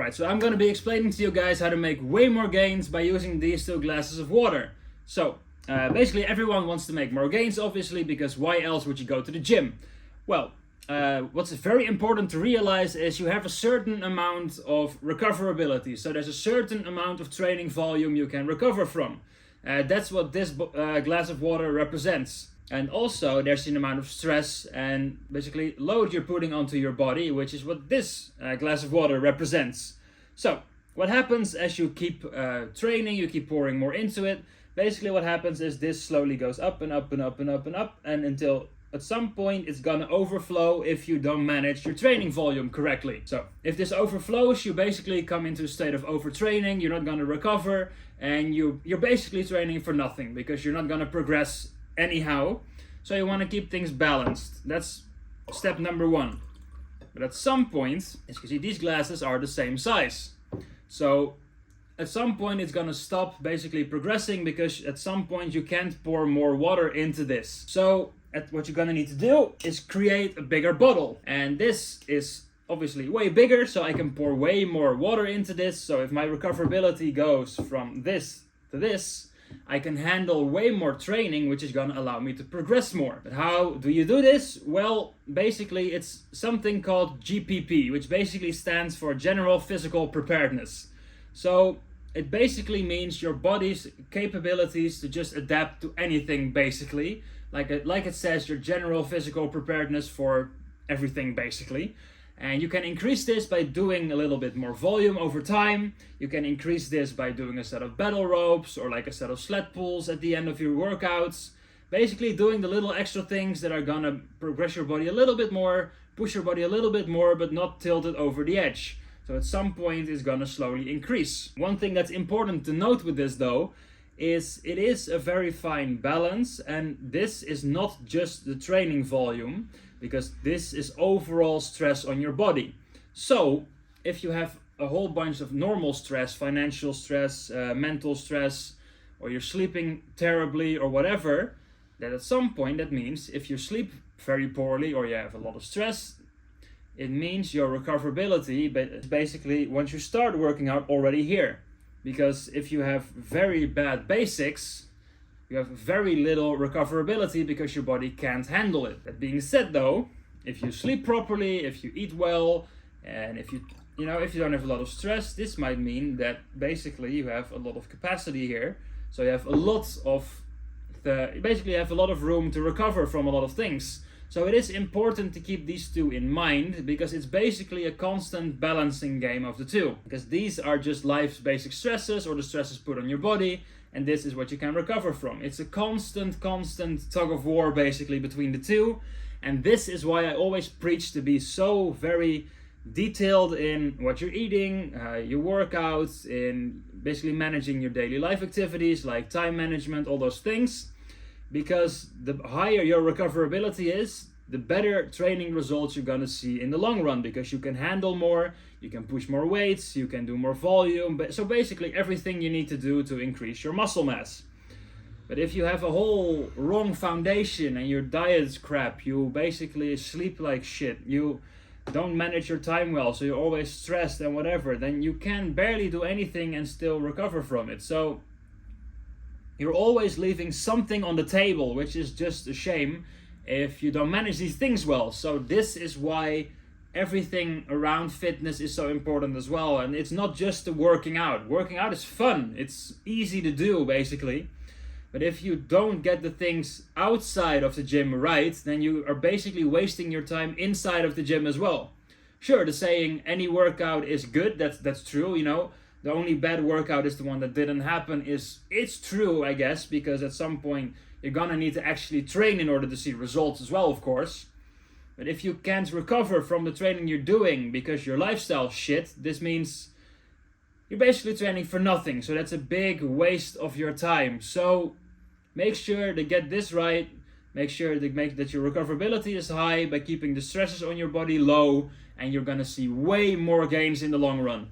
Alright, so I'm going to be explaining to you guys how to make way more gains by using these two glasses of water. So, basically everyone wants to make more gains, obviously, because why else would you go to the gym? Well, what's very important to realize is you have a certain amount of recoverability. So there's a certain amount of training volume you can recover from. That's what this glass of water represents. And also there's an amount of stress and basically load you're putting onto your body, which is what this glass of water represents. So what happens as you keep training, you keep pouring more into it, basically what happens is this slowly goes up and up and up and up and up, and until at some point it's gonna overflow if you don't manage your training volume correctly. So if this overflows, you basically come into a state of overtraining, you're not gonna recover, and you're basically training for nothing because you're not gonna progress anyhow. So you want to keep things balanced. That's step number one. But at some point, as you can see, these glasses are the same size. So at some point it's gonna stop basically progressing because at some point you can't pour more water into this. So what you're gonna need to do is create a bigger bottle. And this is obviously way bigger, so I can pour way more water into this. So if my recoverability goes from this to this, I can handle way more training, which is going to allow me to progress more. But how do you do this? Well, basically it's something called GPP, which basically stands for General Physical Preparedness. So it basically means your body's capabilities to just adapt to anything, basically. Like it says, your general physical preparedness for everything, basically. And you can increase this by doing a little bit more volume over time. You can increase this by doing a set of battle ropes or like a set of sled pulls at the end of your workouts. Basically doing the little extra things that are gonna progress your body a little bit more, push your body a little bit more, but not tilt it over the edge. So at some point it's gonna slowly increase. One thing that's important to note with this though is it is a very fine balance, and this is not just the training volume, because this is overall stress on your body. So if you have a whole bunch of normal stress, financial stress, mental stress, or you're sleeping terribly or whatever, then at some point that means if you sleep very poorly or you have a lot of stress, it means your recoverability basically once you start working out already here. Because if you have very bad basics, you have very little recoverability because your body can't handle it. That being said though, if you sleep properly, if you eat well, and if you don't have a lot of stress, this might mean that basically you have a lot of capacity here. So you have a lot of room to recover from a lot of things. So it is important to keep these two in mind because it's basically a constant balancing game of the two. Because these are just life's basic stresses or the stresses put on your body, and this is what you can recover from. It's a constant tug of war basically between the two. And this is why I always preach to be so very detailed in what you're eating, your workouts, in basically managing your daily life activities like time management, all those things. Because the higher your recoverability is, the better training results you're gonna see in the long run, because you can handle more, you can push more weights, you can do more volume, so basically everything you need to do to increase your muscle mass. But if you have a whole wrong foundation and your diet's crap, you basically sleep like shit, you don't manage your time well, so you're always stressed and whatever, then you can barely do anything and still recover from it. So you're always leaving something on the table, which is just a shame if you don't manage these things well. So this is why everything around fitness is so important as well. And it's not just the working out. Working out is fun. It's easy to do, basically. But if you don't get the things outside of the gym right, then you are basically wasting your time inside of the gym as well. Sure, the saying, any workout is good, that's true, The only bad workout is the one that didn't happen it's true, I guess, because at some point you're gonna need to actually train in order to see results as well, of course. But if you can't recover from the training you're doing because your lifestyle's shit, this means you're basically training for nothing. So that's a big waste of your time. So make sure to get this right. Make sure that your recoverability is high by keeping the stresses on your body low, and you're gonna see way more gains in the long run.